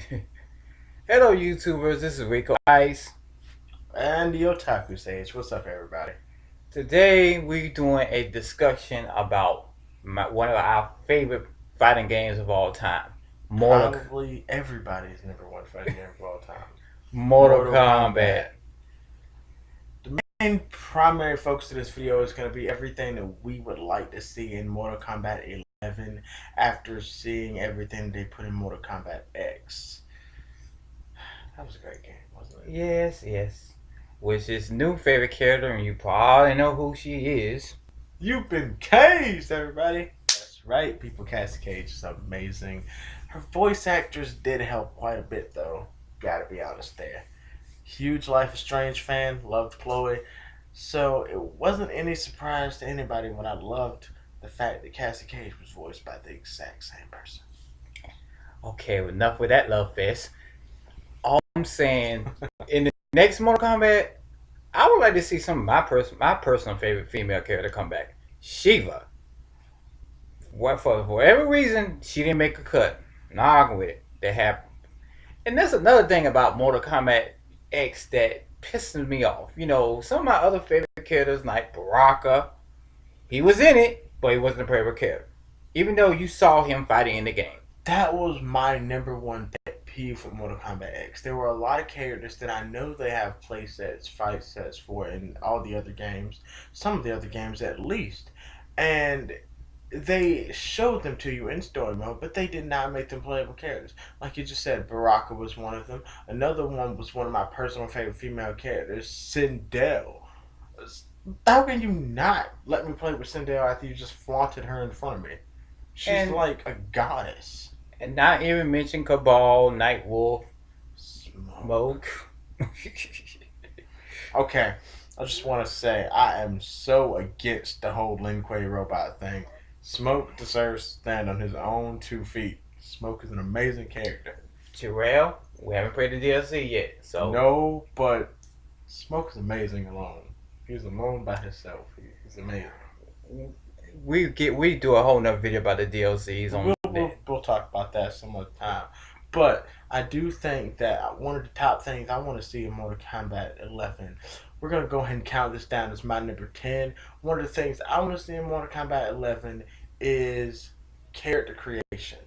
Hello, YouTubers. This is Rico Ice. And the Otaku Sage. What's up, everybody? Today, we're doing a discussion about one of our favorite fighting games of all time, Mortal Probably everybody's number one fighting game of all time. Mortal Mortal Kombat. Kombat. The main primary focus of this video is going to be everything that we would like to see in Mortal Kombat 11 after seeing everything they put in Mortal Kombat X. That was a great game, wasn't it? Yes. Which is new favorite character, and you probably know who she is. You've been caged, everybody. That's right, people. Cassie Cage is amazing. Her voice actors did help quite a bit, though. Gotta be honest there. Huge Life is Strange fan, loved Chloe. So it wasn't any surprise to anybody when I loved the fact that Cassie Cage was voiced by the exact same person. Okay, enough with that love fest. All I'm saying, in the next Mortal Kombat, I would like to see some of my personal favorite female character come back. Shiva. What for whatever reason she didn't make a cut. Not arguing with it. That happened. And that's another thing about Mortal Kombat X that pisses me off. You know, some of my other favorite characters like Baraka, he was in it, but he wasn't a favorite character. Even though you saw him fighting in the game. That was my number one pet peeve for Mortal Kombat X. There were a lot of characters that I know they have play sets, fight sets for in all the other games, some of the other games at least. And they showed them to you in story mode, but they did not make them playable characters. Like you just said, Baraka was one of them. Another one was one of my personal favorite female characters, Sindel. How can you not let me play with Sindel after you just flaunted her in front of me? She's And like a goddess. and not even mention Cabal, Nightwolf, Smoke. Smoke. Okay, I just want to say I am so against the whole Lin Kuei robot thing. Smoke deserves to stand on his own 2 feet. Smoke is an amazing character. Jarrell, we haven't played the DLC yet, so No, but Smoke is amazing alone. He's alone by himself. He's amazing. we do a whole nother video about the DLCs on that. We'll talk about that some other time. But I do think that one of the top things I want to see in Mortal Kombat 11, we're going to go ahead and count this down as my number 10. One of the things I want to see in Mortal Kombat 11 is character creation.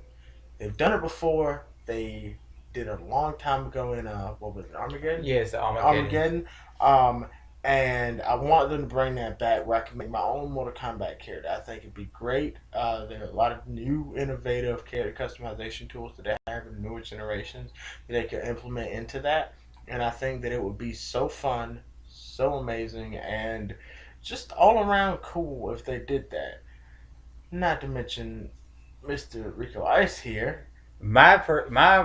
They've done it before. They did a long time ago in, what was it, Armageddon? Yes, Armageddon. Um, and I want them to bring that back where I can make my own Mortal Kombat character. I think it'd be great. There are a lot of new, innovative character customization tools that they have in newer generations that they can implement into that. And I think that it would be so fun, so amazing, and just all around cool if they did that. Not to mention Mr. Rico Ice here. my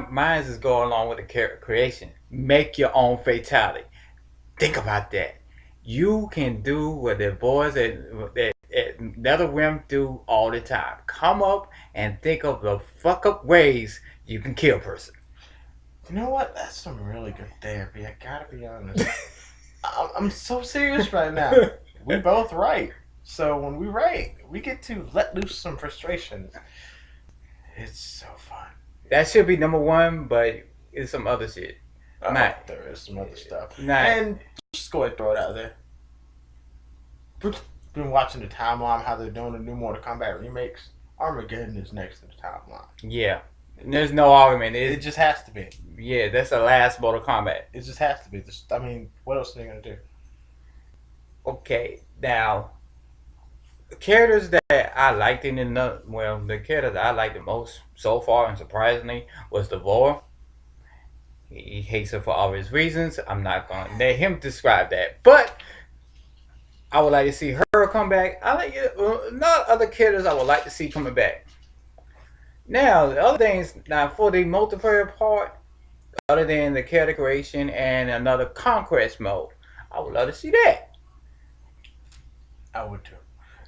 mine is going along with the character creation. Make your own fatality. Think about that. You can do what the boys at NetherRealm do all the time. Come up and think of the fuck up ways you can kill a person. You know what? That's some really good therapy. I gotta be honest. I'm so serious right now. We both right. So when we write, we get to let loose some frustrations. It's so fun. That should be number one, but it's some other shit. Not, There is some other stuff. not. And just go ahead and throw it out there. We've been watching the timeline, how they're doing the new Mortal Kombat remakes. Armageddon is next to the timeline. Yeah. There's no argument. It just has to be. Yeah, that's the last Mortal Kombat. It just has to be. I mean, what else are they going to do? Okay, now characters that I liked in the character that I liked the most so far, and surprisingly, was Devore. He hates her for obvious reasons. I'm not going to let him describe that, but I would like to see her come back. I like not other characters I would like to see coming back. Now, the other things, now for the multiplayer part, other than the character creation and another conquest mode, I would love to see that. I would too.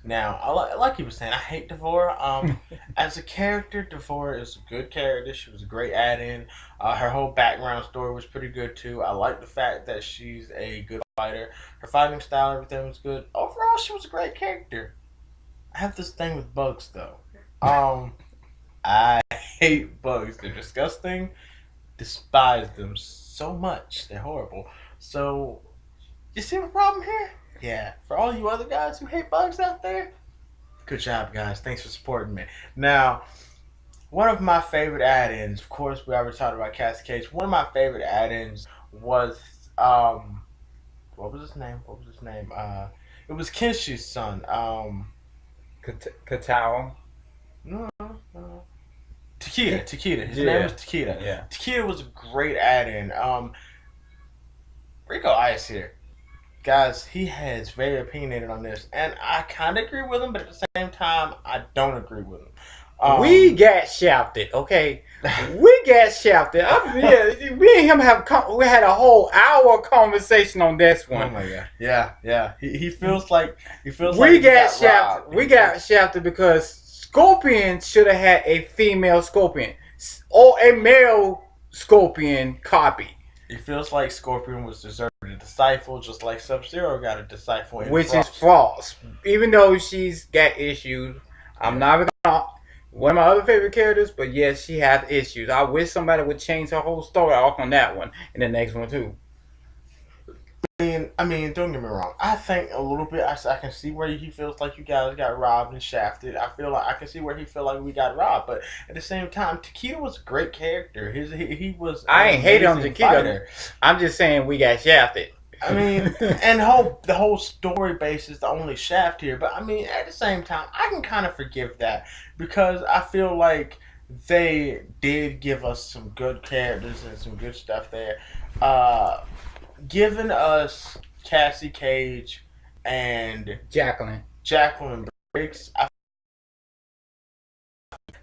Now, like you were saying, I hate Devore. As a character, Devore is a good character. She was a great add-in. Her whole background story was pretty good too. I like the fact that she's a good fighter. Her fighting style, everything was good. Overall, she was a great character. I have this thing with bugs though. I hate bugs. They're disgusting. despise them so much. They're horrible. So, you see my problem here? Yeah. For all you other guys who hate bugs out there, good job, guys. Thanks for supporting me. Now, one of my favorite add-ins, of course, we already talked about Cassie Cage. One of my favorite add-ins was what was his name? What was his name? It was Kenshi's son. Katao. No, no, no. Takeda. Takeda. His name was Yeah, Takeda. yeah. Takeda was a great add-in. Rico Ice here, guys. He has very opinionated on this, and I kind of agree with him, but at the same time, I don't agree with him. We Um, got shafted, okay? We got shafted. Yeah, me and him we had a whole hour conversation on this oh one. my god. Yeah, yeah. He feels like We he got got shafted. robbed. We got shafted because Scorpion should have had a female Scorpion or a male Scorpion copy, He feels like Scorpion was deserved a disciple, just like Sub Zero got a disciple in which is Frost. false. Even though she's got issues, I'm Yeah. not even gonna. One of my other favorite characters, but yes, she has issues. I wish somebody would change her whole story off on that one and the next one too. I mean, don't get me wrong. I think a little bit. I can see where he feels like you guys got robbed and shafted. I feel like I can see where he feel like we got robbed, but at the same time, Takeda was a great character. He was I an ain't hating on amazing Chiquita. fighter. I'm just saying we got shafted. I mean, and the whole story base is the only shaft here. But I mean, at the same time, I can kind of forgive that because I feel like they did give us some good characters and some good stuff there. Uh, Giving us Cassie Cage and Jacqueline. Jacqueline Briggs,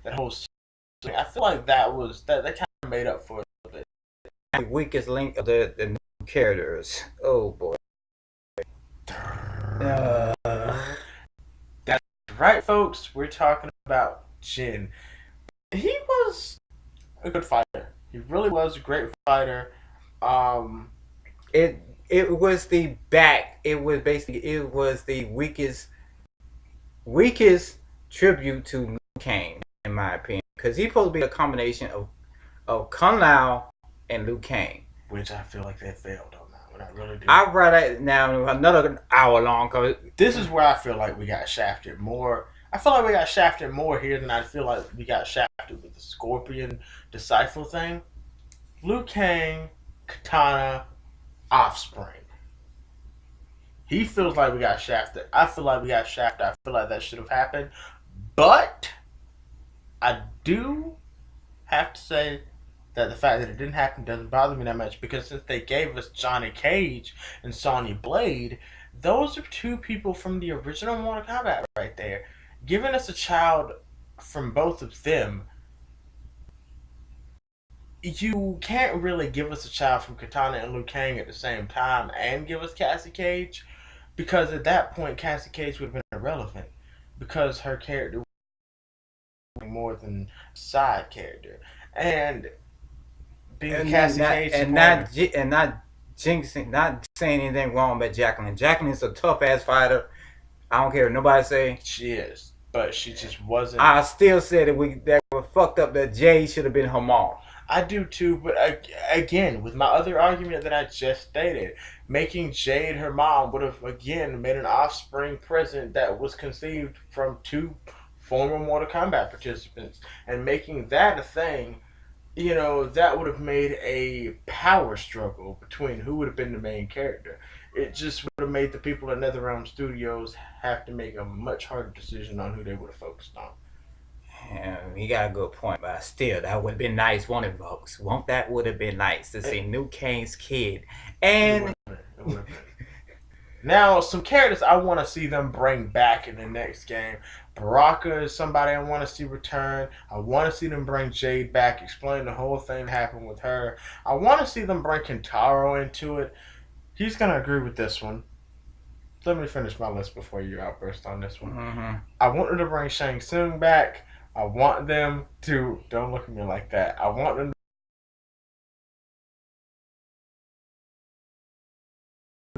that whole thing, I feel like that kind of made up for it a bit. The weakest link of the new characters. Oh boy. Uh, That's right, folks. We're talking about Jin. He was a good fighter. He really was a great fighter. Um, it it was the back. It was the weakest tribute to Liu Kang in my opinion because he's supposed to be a combination of Kung Lao and Liu Kang. which I feel like they failed on that one. I really do. I read it now another hour long because This is where I feel like we got shafted more. I feel like we got shafted more here than I feel like we got shafted with the Scorpion Disciple thing. Liu Kang, Katana, Offspring. He feels like we got shafted. I feel like we got shafted. I feel like that should have happened. But I do have to say that the fact that it didn't happen doesn't bother me that much because since they gave us Johnny Cage and Sonya Blade, those are two people from the original Mortal Kombat right there. Giving us a child from both of them, you can't really give us a child from Katana and Liu Kang at the same time and give us Cassie Cage because at that point Cassie Cage would have been irrelevant because her character was more than a side character. And being Cassie Cage and not jinxing, not saying anything wrong about Jacqueline. Jacqueline's a tough ass fighter. I don't care what nobody say. she is, but she just wasn't. I still said that were fucked up that Jay should have been her mom. I do too, but again, with my other argument that I just stated, making Jade her mom would have again made an offspring present that was conceived from two former Mortal Kombat participants, and making that a thing, that would have made a power struggle between who would have been the main character. It just would have made the people at NetherRealm Studios have to make a much harder decision on who they would have focused on. And he got a good point, but still, that would have been nice, won't it, folks? Won't that would have been nice to see It, New Kang's kid? it And would have been. It would have been. Now, some characters I want to see them bring back in the next game. Baraka is somebody I want to see return. I want to see them bring Jade back, explain the whole thing that happened with her. I want to see them bring Kentaro into it. He's going to agree with this one. Let me finish my list before you outburst on this one. mm-hmm. I want them to bring Shang Tsung back. I want them to. Don't look at me like that. I want them to.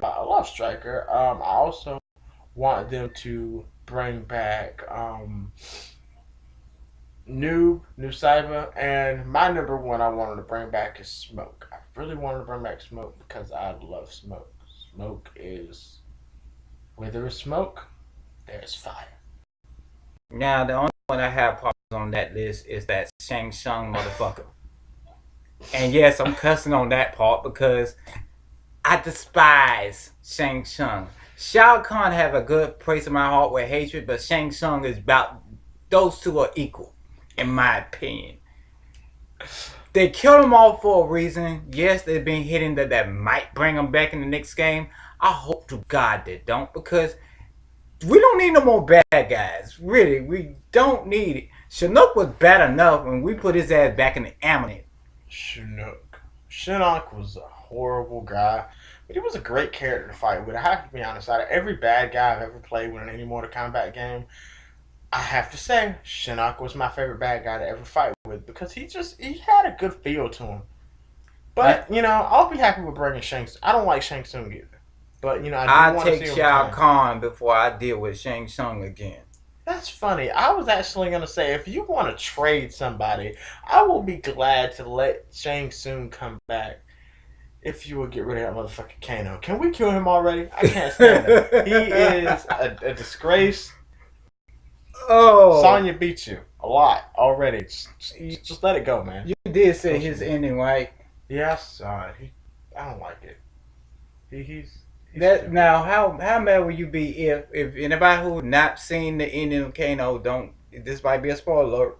I love Striker. I also want them to bring back New Cyber, and my number one I wanted to bring back is Smoke. I really wanted to bring back Smoke because I love Smoke. Smoke is where there is smoke, there's fire. Now, the only one I have problems on that list is that Shang Tsung motherfucker. And yes, I'm cussing on that part because I despise Shang Tsung. Shao Kahn have a good place in my heart with hatred, but Shang Tsung is about those two are equal, in my opinion. They killed him off for a reason. Yes, they've been hitting that might bring him back in the next game. I hope to God they don't because we don't need no more bad guys. Really, we don't need it. Chinook was bad enough when we put his ass back in the ambulance. Chinook. Shinnok was a horrible guy, but he was a great character to fight with. I have to be honest. Out of every bad guy I've ever played with in any Mortal Kombat game, I have to say Shinnok was my favorite bad guy to ever fight with because he had a good feel to him. I, But I'll be happy with bringing Shang. I don't like Shang Tsung either, but I do I want to take see him Shao return. Kahn before I deal with Shang Tsung again. That's funny. I was actually gonna say if you want to trade somebody, I will be glad to let Shang Tsung come back. If you would get rid of that motherfucking Kano. Can we kill him already? I can't stand him. He is a disgrace. Oh, Sonya beat you a lot already. you, Just let it go, man. you did say Go his somewhere. ending, right? Yeah, I saw it. I don't like it. He's That stupid. now, how mad would you be if anybody who not seen the ending of Kano don't? This might be a spoiler alert,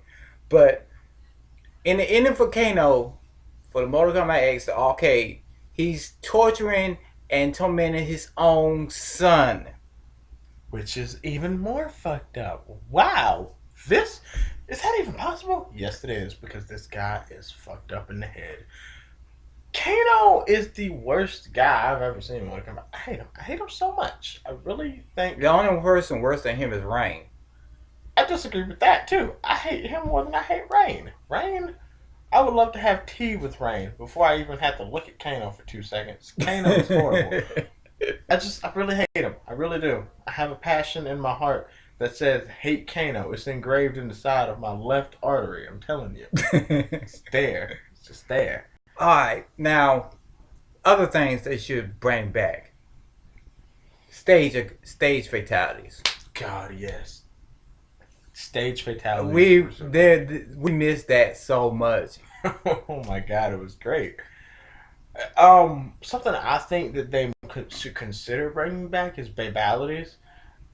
but in the ending for Kano for the Mortal Kombat X, the arcade, he's torturing and tormenting his own son. Which is even more fucked up. Wow. This is that even possible? Yes, it is because this guy is fucked up in the head. Kano is the worst guy I've ever seen. I hate him. I hate him so much. I really think The only person worse than him is Rain. I disagree with that too. I hate him more than I hate Rain. Rain, I would love to have tea with Rain before I even have to look at Kano for 2 seconds. Kano is horrible. I really hate him. I really do. I have a passion in my heart that says hate Kano. It's engraved in the side of my left artery. I'm telling you, it's there. It's just there. All right, now other things they should bring back: stage fatalities. God, yes. Stage fatalities We were so great. we miss that so much. Oh my god, it was great. Something I think that they should consider bringing back is babalities.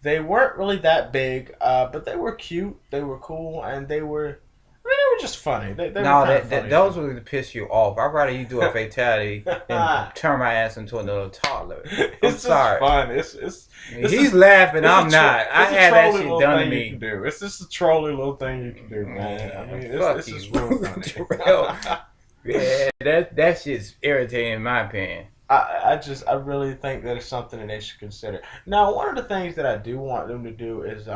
They weren't really that big, but they were cute. They were cool, and they were just funny. They were No, kind of that funny those too. would piss you off. I'd rather you do a fatality than turn my ass into another toddler. I'm It's just sorry. fun. It's He's just laughing. it's a I'm not. I it's a had that trolly shit little done to thing you can me. do. It's just a trolly little thing you can do, man. I mean, Fuck it's you, just real funny. Terrell. Yeah, that shit's irritating in my opinion. I really think that it's something that they should consider. Now, one of the things that I do want them to do is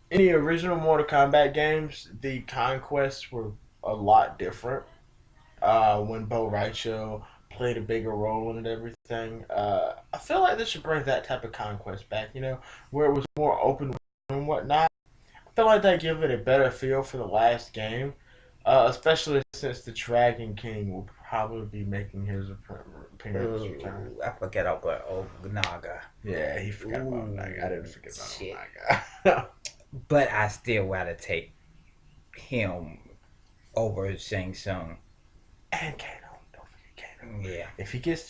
in the original Mortal Kombat games, the conquests were a lot different. When Bo Raicho played a bigger role in it, everything. I feel like they should bring that type of conquest back. Where it was more open and whatnot. I feel like they give it a better feel for the last game, especially since the Dragon King will probably be making his appearance return. Ooh, I forget about Naga. Yeah, he forgot about Naga. I Ooh, didn't forget shit. about Naga. But I still rather take him over Shang Tsung. And Kano. Don't forget Kano. Yeah. If he gets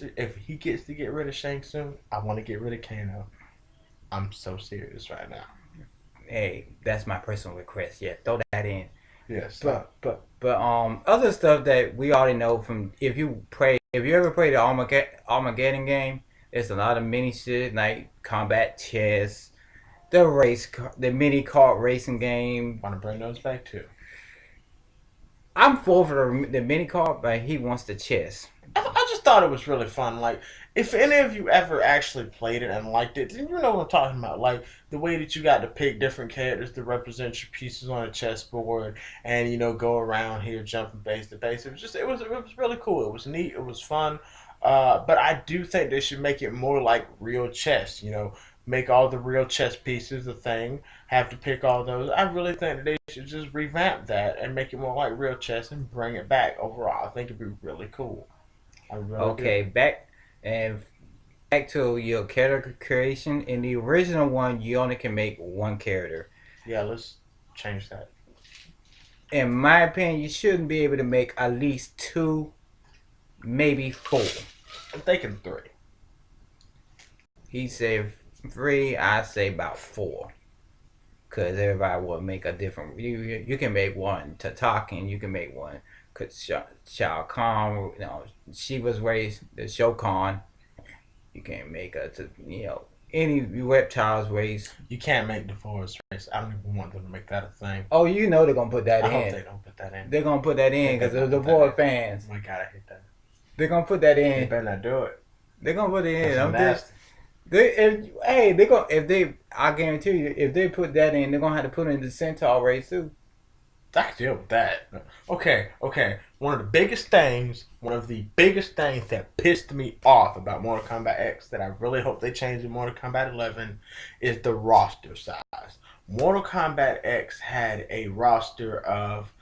to get rid of Shang Tsung, I want to get rid of Kano. I'm so serious right now. Hey, that's my personal request. Yeah, throw that in. Yes. But other stuff that we already know from if you ever played the Armageddon game, there's a lot of mini shit like combat chess, the mini kart racing game. Want to bring those back too. I'm for the mini kart, but he wants the chess. I just thought it was really fun. Like, if any of you ever actually played it and liked it, then you know what I'm talking about. Like, the way that you got to pick different characters to represent your pieces on a chessboard and, go around here jumping base to base. It was really cool. It was neat. It was fun. But I do think they should make it more like real chess, make all the real chess pieces a thing, have to pick all those. I really think that they should just revamp that and make it more like real chess and bring it back overall. I think it'd be really cool. I really do. Okay, and back to your character creation. In the original one, you only can make one character. Yeah, let's change that. In my opinion, you shouldn't be able to make at least two, maybe four. I'm thinking three. He said three, I say about four. Because everybody will make a different. You can make one Tatakin, you can make one Shao Kahn. You know, she was raised the Shokan. You can make a any reptiles raised. You can't make the forest race. I don't even want them to make that a thing. Oh, you know they're gonna put that I hope in. they don't put that in. They're gonna put that in because of the boy fans. Oh my god, I hate that. They're gonna put that They in. better not do it. They're gonna put it in. That's I'm nasty. just. They gonna if they. I guarantee you, if they put that in, they're gonna have to put in the Centaur race too. I can deal with that. Okay. One of the biggest things that pissed me off about Mortal Kombat X that I really hope they change in Mortal Kombat 11 is the roster size. Mortal Kombat X had a roster of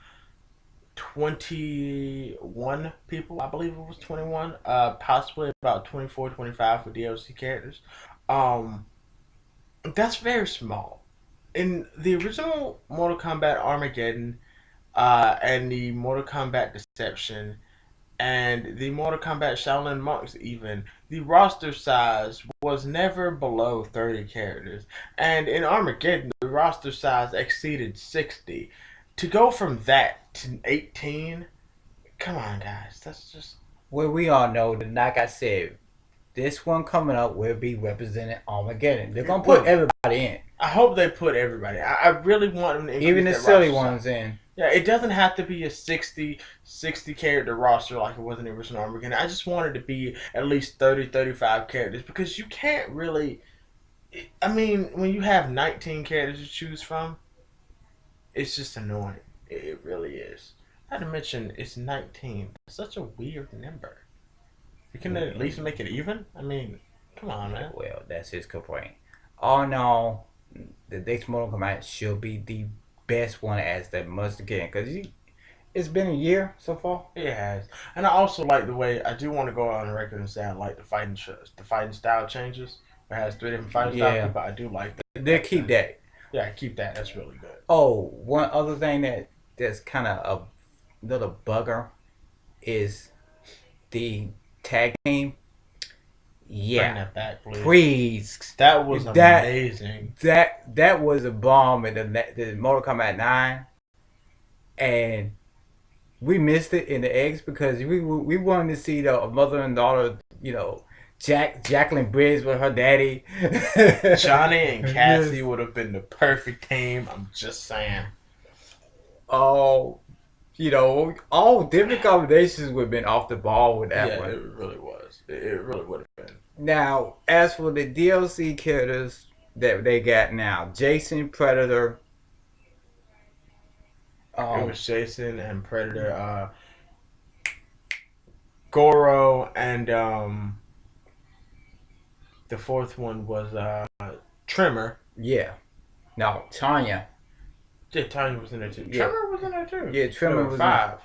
21 people. I believe it was 21. Possibly about 24, 25 for DLC characters. Um, that's very small. In the original Mortal Kombat Armageddon, and the Mortal Kombat Deception, and the Mortal Kombat Shaolin Monks, even, the roster size was never below 30 characters. And in Armageddon, the roster size exceeded 60. To go from that to 18, come on, guys. That's just. Well, we all know that, like I said, this one coming up will be representing Armageddon. They're gonna put everybody in, I hope they put everybody. I really want them to increase even the that silly roster size. ones in. Yeah, it doesn't have to be a 60 character roster like it was in the original Armageddon. I just wanted to be at least 30, 35 characters because you can't really. I mean, when you have 19 characters to choose from, it's just annoying. It really is. Not to mention, it's 19. It's such a weird number. You can at least make it even? I mean, come on, man. Well, that's his complaint. All in all, the next Mortal Kombat should be the best one as that must again because it's been a year so far. It has, and I also like the way I do want to go on the record and say I like the fighting style changes. It has 3 different fighting styles, but I do like that. They keep that. Yeah, keep that. That's really good. Oh, one other thing that's kind of a little bugger is the tag team. Yeah, bring that back, please. Please. That was amazing. That was a bomb in the Mortal Kombat 9, and we missed it in the X because we wanted to see the mother and daughter, Jacqueline Briggs with her daddy. Johnny and Cassie would have been the perfect team. I'm just saying. Oh, all different combinations would have been off the ball with that one. Yeah, it really was. It really would have been. Now, as for the DLC characters that they got now, Jason, Predator. It was Jason and Predator, Goro, and the fourth one was Tremor. Yeah. No, Tanya. Yeah, Tanya was in there too. Yeah. Tremor was in there too. Yeah, Tremor was 5.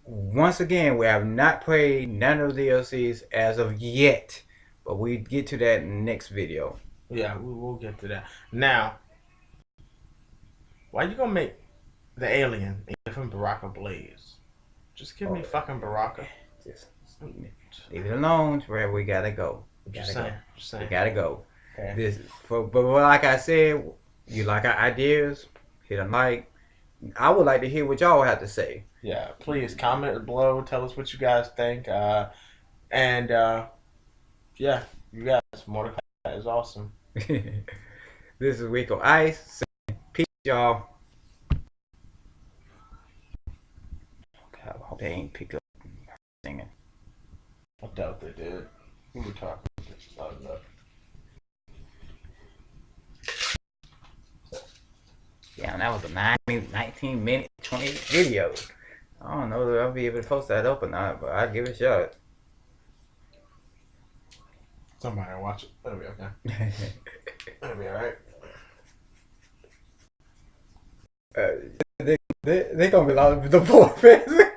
Once again, we have not played none of the DLCs as of yet, but we get to that in the next video. Yeah, we will get to that. Now, why you gonna make the alien and give him Baraka Blaze? Just give me fucking Baraka. Just leave it alone. Where we gotta go. Just saying. We gotta go. Okay. But like I said, you like our ideas, hit a like. I would like to hear what y'all have to say. Yeah, please comment below. Tell us what you guys think. And yeah, you guys, Mortal Kombat is awesome. This is Rico Ice. Peace, y'all. God, I hope they ain't pick up singing. I doubt they did. We were talking just loud enough. Yeah, and that was a 19-minute 20 video. I don't know if I'll be able to post that up or not, but I'll give it a shot. Somebody watch it. That'll be okay. That'll be alright. uh, they gonna be a lot of the poor fans.